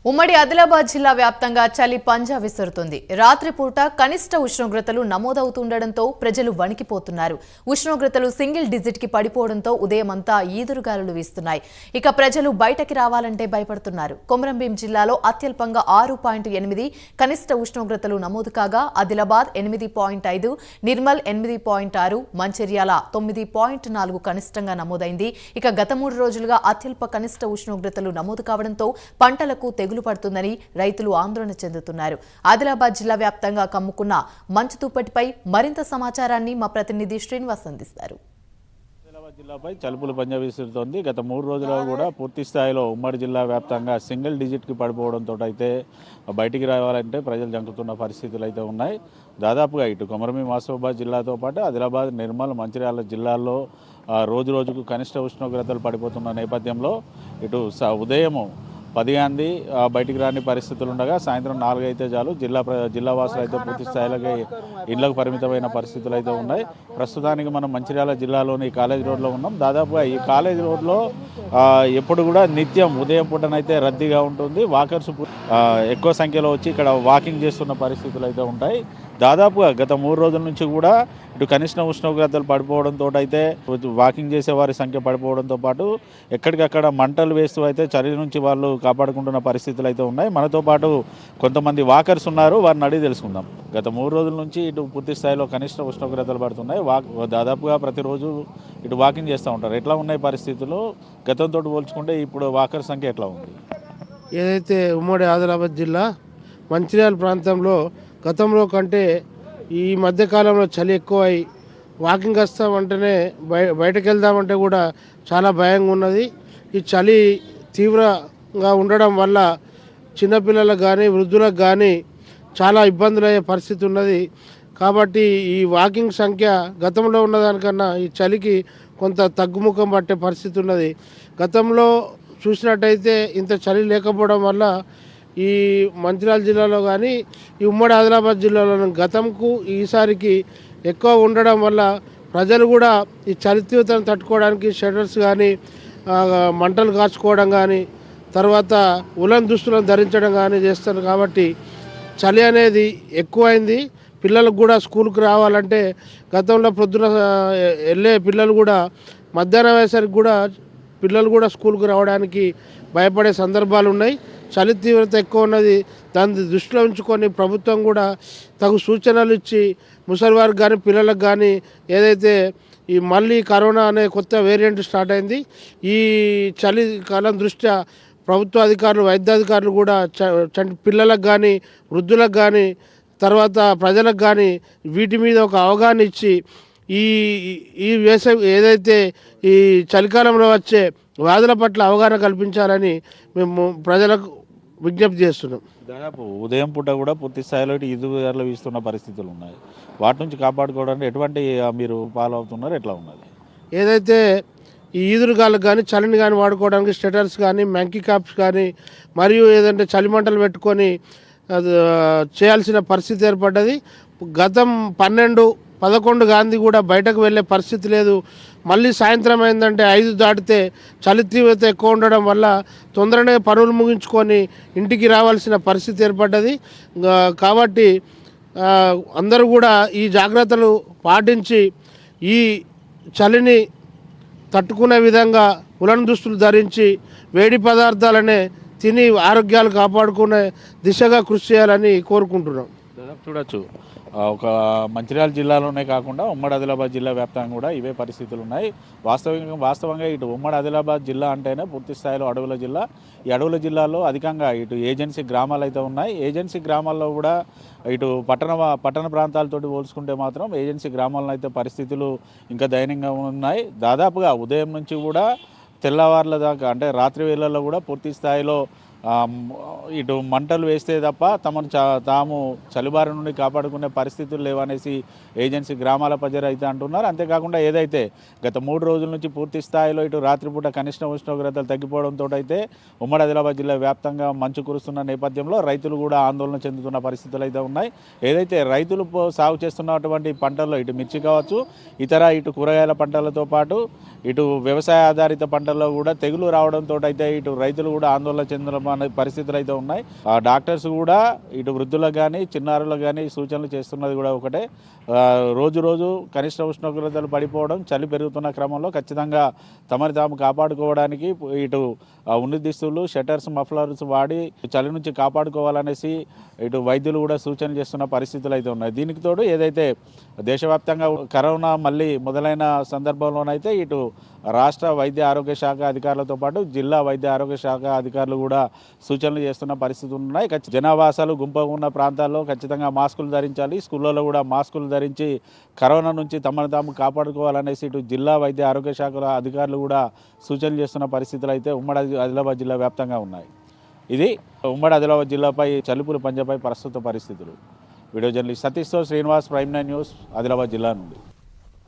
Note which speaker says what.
Speaker 1: ఉమ్మడి ఆదిలాబాద్ జిల్లా వ్యాప్తంగా చలి పంజా విసురుతుంది. రాత్రిపూట కనిష్ట ఉష్ణోగ్రతలు నమోదవుతుండటంతో ప్రజలు వణికిపోతున్నారు. ఉష్ణోగ్రతలు సింగిల్ డిజిట్ కి పడిపోవడంతో ఉదయమంతా ఈదురుగాలులు వీస్తున్నాయి. ఇక ప్రజలు బయటకి రావాలంటే భయపడుతున్నారు. కొమరంభీం జిల్లాలో అత్యల్పంగా 6.8 కనిష్ట ఉష్ణోగ్రతలు నమోదు కాగా ఆదిలాబాద్ 8.5, నిర్మల్ 8.6, మంచిర్యాల 9.4 కనిష్టంగా నమోదైంది. ఇక గత 3 రోజులుగా అత్యల్ప కనిష్ట ఉష్ణోగ్రతలు నమోదు కావడంతో పంటలకు తెగులు పడుతుందని రైతులు ఆందోళన చెందుతున్నారు. ఆదిలాబాద్ జిల్లా వ్యాప్తంగా కమ్ముకున్న మంచు తుప్పటిపై మరింత సమాచారాన్ని మా ప్రతినిధి శ్రీనివాస్ అందిస్తారు.
Speaker 2: ఆదిలాబాద్ జిల్లాపై చలుపులు పంజా విసురుతోంది. గత 3 రోజులుగా కూడా పూర్తి స్థాయిలో ఉమ్మడి జిల్లా వ్యాప్తంగా సింగిల్ డిజిట్కి పడిపోవడంతో అయితే బయటికి రావాలంటే ప్రజలు జంకుతున్న పరిస్థితులు అయితే ఉన్నాయి. దాదాపుగా ఇటు కొమరంభీం ఆసిఫాబాద్ జిల్లాతో పాటు ఆదిలాబాద్, నిర్మల్, మంచిర్యాల జిల్లాల్లో రోజు రోజుకు కనిష్ట ఉష్ణోగ్రతలు పడిపోతున్న నేపథ్యంలో ఇటు ఉదయం 10 గాంధీ బయటికి రాని పరిస్థితులు ఉండగా సాయంత్రం 4 అయితే చాలు జిల్లా వాసులు అయితే పూర్తి స్థాయిలో ఇళ్లకు పరిమితమైన పరిస్థితులు అయితే ఉన్నాయి. ప్రస్తుతానికి మనం మంచిర్యాల జిల్లాలోని కాలేజ్ రోడ్లో ఉన్నాం. దాదాపుగా ఈ కాలేజ్ రోడ్లో ఎప్పుడు కూడా నిత్యం ఉదయం పూటనైతే రద్దీగా ఉంటుంది. వాకర్స్ ఎక్కువ సంఖ్యలో వచ్చి ఇక్కడ వాకింగ్ చేస్తున్న పరిస్థితులు అయితే ఉంటాయి. దాదాపుగా గత 3 రోజుల నుంచి కూడా ఇటు కనిష్ట ఉష్ణోగ్రతలు పడిపోవడంతో అయితే వాకింగ్ చేసే వారి సంఖ్య పడిపోవడంతో పాటు ఎక్కడికక్కడ మంటలు వేస్తూ అయితే చలి నుంచి వాళ్ళు కాపాడుకుంటున్న పరిస్థితులు అయితే ఉన్నాయి. మనతో పాటు కొంతమంది వాకర్స్ ఉన్నారు, వారిని అడిగి తెలుసుకుందాం. గత 3 రోజుల నుంచి ఇటు పూర్తి స్థాయిలో కనిష్ట ఉష్ణోగ్రతలు పడుతున్నాయి. దాదాపుగా ప్రతిరోజు ఇటు వాకింగ్ చేస్తూ ఉంటారు. ఎట్లా ఉన్నాయి పరిస్థితులు? గతంతో పోల్చుకుంటే ఇప్పుడు వాకర్ సంఖ్య ఎట్లా ఉంది?
Speaker 3: ఏదైతే ఉమ్మడి ఆదిలాబాద్ జిల్లా మంచిర్యాల ప్రాంతంలో గతంలో కంటే ఈ మధ్యకాలంలో చలి ఎక్కువై వాకింగ్ వస్తామంటేనే బయటకు వెళ్దామంటే కూడా చాలా భయంగా ఉన్నది. ఈ చలి తీవ్రంగా ఉండడం వల్ల చిన్నపిల్లలకు కానీ వృద్ధులకు కానీ చాలా ఇబ్బందులు అయ్యే పరిస్థితి ఉన్నది. కాబట్టి ఈ వాకింగ్ సంఖ్య గతంలో ఉన్నదానికన్నా ఈ చలికి కొంత తగ్గుముఖం పట్టే పరిస్థితి ఉన్నది. గతంలో చూసినట్టయితే ఇంత చలి లేకపోవడం వల్ల ఈ మంచిర్యాల జిల్లాలో కానీ ఈ ఉమ్మడి ఆదిలాబాద్ జిల్లాలో గతంకు ఈసారికి ఎక్కువ ఉండడం వల్ల ప్రజలు కూడా ఈ చలి తీవ్రతను తట్టుకోవడానికి షెటర్స్ కానీ మంటలు కాచుకోవడం కానీ తర్వాత ఉలన్ దుస్తులను ధరించడం కానీ చేస్తారు. కాబట్టి చలి అనేది ఎక్కువైంది. పిల్లలకు కూడా స్కూల్కి రావాలంటే గతంలో పొద్దున వెళ్ళే పిల్లలు కూడా మధ్యాహ్నం అయ్యేసరికి కూడా పిల్లలు కూడా స్కూల్కి రావడానికి భయపడే సందర్భాలు ఉన్నాయి. చలి తీవ్రత ఎక్కువ ఉన్నది. దాన్ని దృష్టిలో ఉంచుకొని ప్రభుత్వం కూడా తగు సూచనలు ఇచ్చి ముసలివారికి కానీ పిల్లలకు కానీ ఏదైతే ఈ మళ్ళీ కరోనా అనే కొత్త వేరియంట్ స్టార్ట్ అయింది, ఈ చలి కాలం దృష్ట్యా ప్రభుత్వ అధికారులు, వైద్యాధికారులు కూడా పిల్లలకు కానీ వృద్ధులకు కానీ తర్వాత ప్రజలకు కానీ వీటి మీద ఒక అవగాహన ఇచ్చి ఈ వేసవి ఏదైతే ఈ చలికాలంలో వచ్చే వ్యాధుల పట్ల అవగాహన కల్పించాలని మేము ప్రజలకు విజ్ఞప్తి చేస్తున్నాం.
Speaker 2: దాదాపు ఉదయం పూట కూడా పూర్తి స్థాయిలో ఈదురుగాలులు వీస్తున్న పరిస్థితులు ఉన్నాయి. వాటి నుంచి కాపాడుకోవడానికి ఎటువంటి మీరు ఫాలో అవుతున్నారు? ఎట్లా ఉన్నది?
Speaker 3: ఏదైతే ఈ ఈదురుగాలకు కానీ చలిని కానీ వాడుకోవడానికి స్వెటర్స్ కానీ మంకీ క్యాప్స్ కానీ మరియు ఏదంటే చలిమంటలు పెట్టుకొని చేయాల్సిన పరిస్థితి ఏర్పడ్డది. గతం 12-11 గాంధీ కూడా బయటకు వెళ్ళే పరిస్థితి లేదు. మళ్ళీ సాయంత్రం అయిందంటే 5 దాటితే చలి తీవ్రత ఎక్కువ ఉండడం వల్ల తొందరనే పనులు ముగించుకొని ఇంటికి రావాల్సిన పరిస్థితి ఏర్పడ్డది. కాబట్టి అందరూ కూడా ఈ జాగ్రత్తలు పాటించి ఈ చలిని తట్టుకునే విధంగా ఉలన్ దుస్తులు ధరించి వేడి పదార్థాలనే తిని ఆరోగ్యాలు కాపాడుకునే దిశగా కృషి చేయాలని కోరుకుంటున్నాం.
Speaker 2: చూడొచ్చు, ఒక మంచిర్యాల జిల్లాలోనే కాకుండా ఉమ్మడి ఆదిలాబాద్ జిల్లా వ్యాప్తంగా కూడా ఇవే పరిస్థితులు ఉన్నాయి. వాస్తవంగా ఇటు ఉమ్మడి ఆదిలాబాద్ జిల్లా అంటేనే పూర్తి స్థాయిలో అడవుల జిల్లా. ఈ అడవుల జిల్లాలో అధికంగా ఇటు ఏజెన్సీ గ్రామాలు అయితే ఉన్నాయి. ఏజెన్సీ గ్రామాల్లో కూడా ఇటు పట్టణ ప్రాంతాలతో పోల్చుకుంటే మాత్రం ఏజెన్సీ గ్రామాల్లో అయితే పరిస్థితులు ఇంకా దయనీయంగా ఉన్నాయి. దాదాపుగా ఉదయం నుంచి కూడా తెల్లవార్ల దాకా అంటే రాత్రి వేళల్లో కూడా పూర్తి స్థాయిలో ఇటు మంటలు వేస్తే తప్ప తాము చలిబారి నుండి కాపాడుకునే పరిస్థితులు లేవనేసి ఏజెన్సీ గ్రామాల ప్రజలు అయితే అంటున్నారు. అంతేకాకుండా ఏదైతే గత 3 రోజుల నుంచి పూర్తి స్థాయిలో ఇటు రాత్రిపూట కనిష్ట ఉష్ణోగ్రతలు తగ్గిపోవడంతో అయితే ఉమ్మడి ఆదిలాబాద్ జిల్లా వ్యాప్తంగా మంచు కురుస్తున్న నేపథ్యంలో రైతులు కూడా ఆందోళన చెందుతున్న పరిస్థితులు అయితే ఉన్నాయి. ఏదైతే రైతులు సాగు చేస్తున్నటువంటి పంటల్లో ఇటు మిర్చి కావచ్చు, ఇటు కూరగాయల పంటలతో పాటు ఇటు వ్యవసాయ ఆధారిత పంటల్లో కూడా తెగులు రావడంతో అయితే ఇటు రైతులు కూడా ఆందోళన చెందడం అనే పరిస్థితులు అయితే ఉన్నాయి. ఆ డాక్టర్స్ కూడా ఇటు వృద్ధులకు కానీ చిన్నారులకు కానీ సూచనలు చేస్తున్నది కూడా ఒకటే, రోజు రోజు కనిష్ట ఉష్ణోగ్రతలు పడిపోవడం, చలి పెరుగుతున్న క్రమంలో ఖచ్చితంగా తమని తాము కాపాడుకోవడానికి ఇటు ఉన్ని దుస్తులు, షట్టర్స్, మఫ్లర్స్ వాడి చలి నుంచి కాపాడుకోవాలనేసి ఇటు వైద్యులు కూడా సూచనలు చేస్తున్న పరిస్థితులు అయితే ఉన్నాయి. దీనికి తోడు ఏదైతే దేశవ్యాప్తంగా కరోనా మళ్ళీ మొదలైన సందర్భంలోనైతే ఇటు రాష్ట్ర వైద్య ఆరోగ్య శాఖ అధికారులతో పాటు జిల్లా వైద్య ఆరోగ్య శాఖ అధికారులు కూడా సూచనలు చేస్తున్న పరిస్థితులు ఉన్నాయి. జనావాసాలు గుంపుగా ఉన్న ప్రాంతాల్లో ఖచ్చితంగా మాస్కులు ధరించాలి, స్కూళ్ళలో కూడా మాస్కులు ధరించి కరోనా నుంచి తమను తాము కాపాడుకోవాలనేసి ఇటు జిల్లా వైద్య ఆరోగ్య శాఖల అధికారులు కూడా సూచనలు చేస్తున్న పరిస్థితులు అయితే ఉమ్మడి ఆదిలాబాద్ జిల్లా వ్యాప్తంగా ఉన్నాయి. ఇది ఉమ్మడి ఆదిలాబాద్ జిల్లాపై చలుపులు పంజపై ప్రస్తుత పరిస్థితులు. వీడియో జర్నలిస్ట్ సతీష్తో శ్రీనివాస్, ప్రైమ్9 న్యూస్, ఆదిలాబాద్ జిల్లా నుండి.